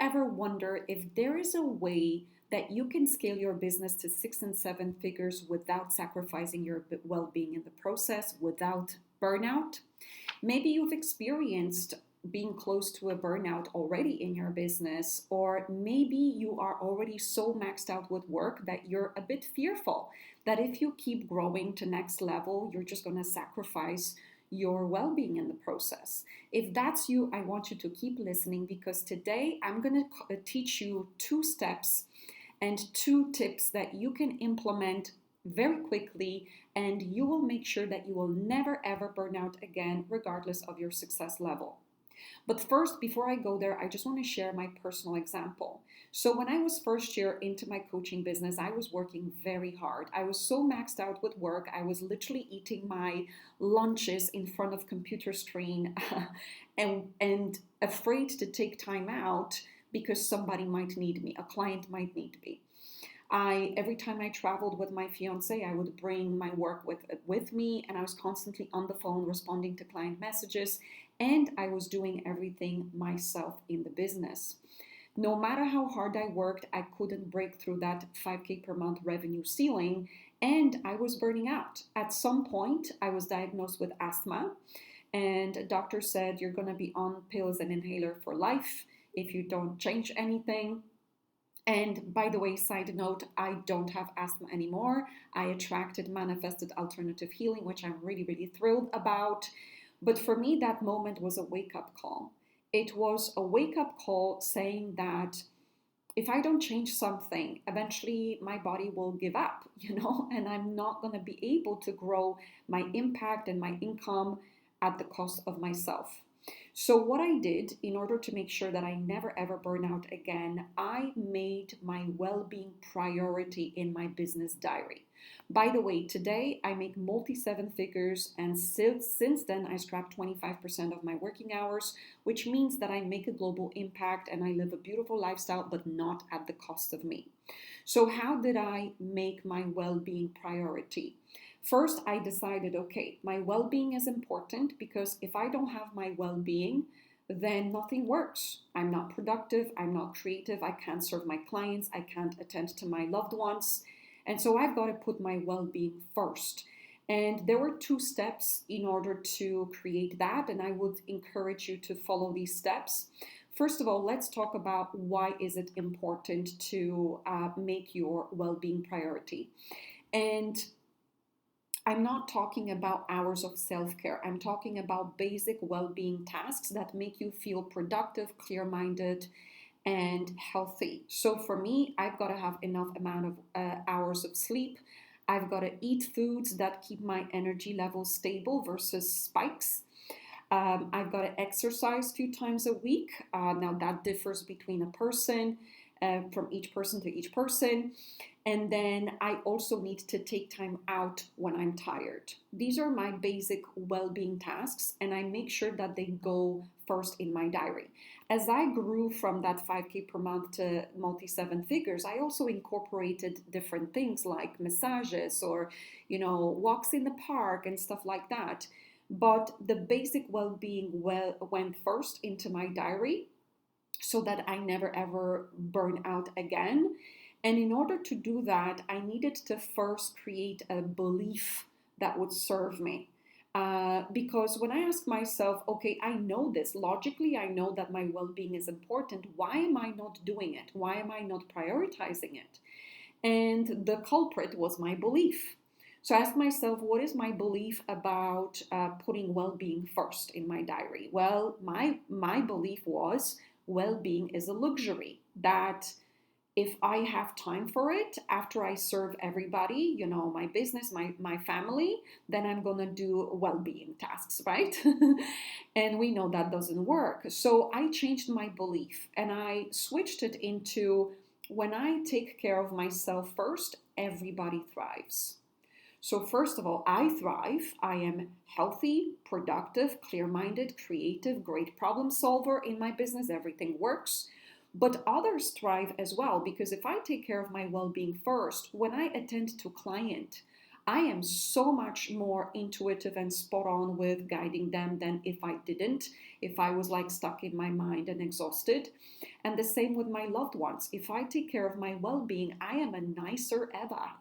ever wonder if there is a way that you can scale your business to 6 and 7 figures without sacrificing your well being in the process, without burnout? Maybe you've experienced being close to a burnout already in your business, or maybe you are already so maxed out with work that you're a bit fearful that if you keep growing to next level, you're just going to sacrifice your well-being in the process. If that's you, I want you to keep listening, because today I'm going to teach you 2 steps and 2 tips that you can implement very quickly, and you will make sure that you will never ever burn out again, regardless of your success level. But first, before I go there, I just want to share my personal example. So when I was first year into my coaching business, I was working very hard. I was so maxed out with work. I was literally eating my lunches in front of computer screen and afraid to take time out because somebody might need me, a client might need me. Every time I traveled with my fiance, I would bring my work with me, and I was constantly on the phone responding to client messages, and I was doing everything myself in the business. No matter how hard I worked, I couldn't break through that 5K per month revenue ceiling, and I was burning out. At some point, I was diagnosed with asthma, and a doctor said, "You're going to be on pills and inhaler for life if you don't change anything." And by the way, side note, I don't have asthma anymore. I attracted, manifested alternative healing, which I'm really, really thrilled about. But for me, that moment was a wake-up call. It was a wake-up call saying that if I don't change something, eventually my body will give up, and I'm not going to be able to grow my impact and my income at the cost of myself. So what I did in order to make sure that I never ever burn out again, I made my well-being priority in my business diary. By the way, today I make multi-7 figures, and since then I scrapped 25% of my working hours, which means that I make a global impact and I live a beautiful lifestyle, but not at the cost of me. So how did I make my well-being priority? First, I decided, okay, my well-being is important, because if I don't have my well-being, then nothing works. I'm not productive, I'm not creative, I can't serve my clients, I can't attend to my loved ones. And so I've got to put my well-being first. And there were 2 steps in order to create that, and I would encourage you to follow these steps. First of all, let's talk about why is it important to make your well-being priority. And I'm not talking about hours of self-care. I'm talking about basic well-being tasks that make you feel productive, clear-minded, and healthy. So for me, I've got to have enough amount of hours of sleep. I've got to eat foods that keep my energy levels stable versus spikes. I've got to exercise a few times a week. Now that differs between a person, from each person to each person. And then I also need to take time out when I'm tired. These are my basic well-being tasks, and I make sure that they go first in my diary. As I grew from that 5K per month to multi-7 figures, I also incorporated different things like massages or, walks in the park and stuff like that. But the basic well-being went first into my diary so that I never ever burn out again. And in order to do that, I needed to first create a belief that would serve me. Because when I ask myself, okay, I know this, logically, I know that my well-being is important. Why am I not doing it? Why am I not prioritizing it? And the culprit was my belief. So I asked myself, what is my belief about putting well-being first in my diary? Well, my belief was well-being is a luxury, that if I have time for it, after I serve everybody, my business, my family, then I'm going to do well-being tasks, right? And we know that doesn't work. So I changed my belief and I switched it into, when I take care of myself first, everybody thrives. So first of all, I thrive. I am healthy, productive, clear-minded, creative, great problem solver in my business. Everything works. But others thrive as well, because if I take care of my well-being first, when I attend to client, I am so much more intuitive and spot on with guiding them than if I didn't, if I was like stuck in my mind and exhausted. And the same with my loved ones. If I take care of my well being, I am a nicer Eva,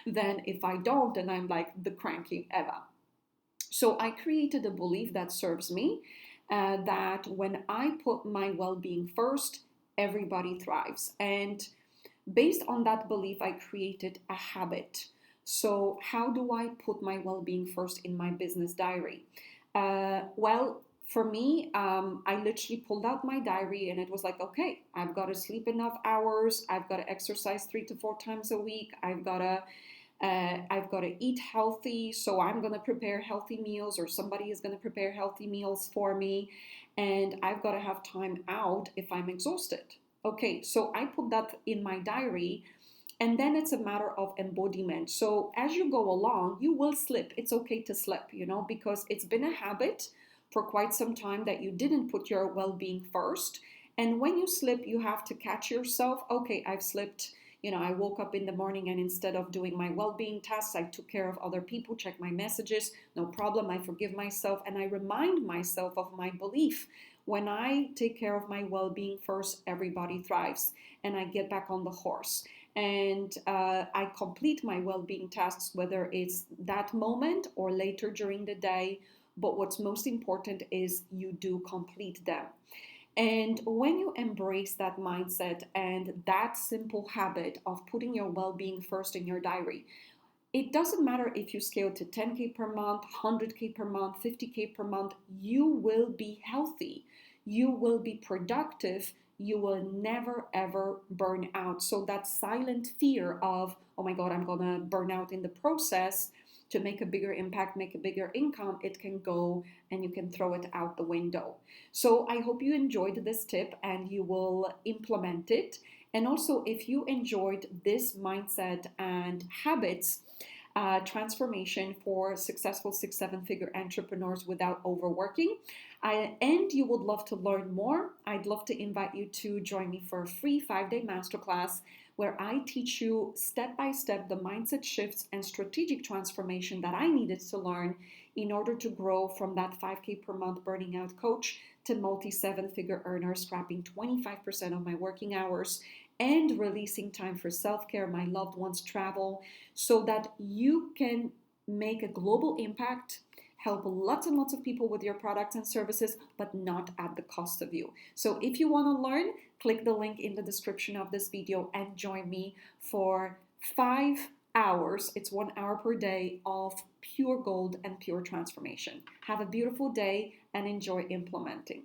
than if I don't and I'm like the cranky Eva. So I created a belief that serves me, that when I put my well being first, everybody thrives. And based on that belief, I created a habit. So, how do I put my well being first in my business diary? Well, for me, I literally pulled out my diary and it was like, okay, I've got to sleep enough hours. I've got to exercise 3 to 4 times a week. I've got to eat healthy, so I'm going to prepare healthy meals, or somebody is going to prepare healthy meals for me, and I've got to have time out if I'm exhausted. Okay, so I put that in my diary, and then it's a matter of embodiment. So as you go along, you will slip. It's okay to slip, because it's been a habit for quite some time that you didn't put your well being first. And when you slip, you have to catch yourself. Okay, I've slipped. I woke up in the morning and instead of doing my well being tasks, I took care of other people, check my messages. No problem. I forgive myself and I remind myself of my belief. When I take care of my well being first, everybody thrives. And I get back on the horse. And I complete my well being tasks, whether it's that moment or later during the day. But what's most important is you do complete them. And when you embrace that mindset and that simple habit of putting your well being first in your diary, it doesn't matter if you scale to 10K per month, 100K per month, 50K per month, you will be healthy. You will be productive. You will never ever burn out. So that silent fear of, oh my God, I'm going to burn out in the process to make a bigger impact, make a bigger income, it can go and you can throw it out the window. So I hope you enjoyed this tip and you will implement it. And also, if you enjoyed this mindset and habits transformation for successful 6, 7 figure entrepreneurs without overworking, and you would love to learn more, I'd love to invite you to join me for a free 5-day masterclass where I teach you step by step the mindset shifts and strategic transformation that I needed to learn in order to grow from that 5K per month burning out coach to multi 7-figure earner, scrapping 25% of my working hours and releasing time for self-care, my loved ones, travel, so that you can make a global impact, help lots and lots of people with your products and services, but not at the cost of you. So if you want to learn, click the link in the description of this video and join me for 5 hours. It's 1 hour per day of pure gold and pure transformation. Have a beautiful day and enjoy implementing.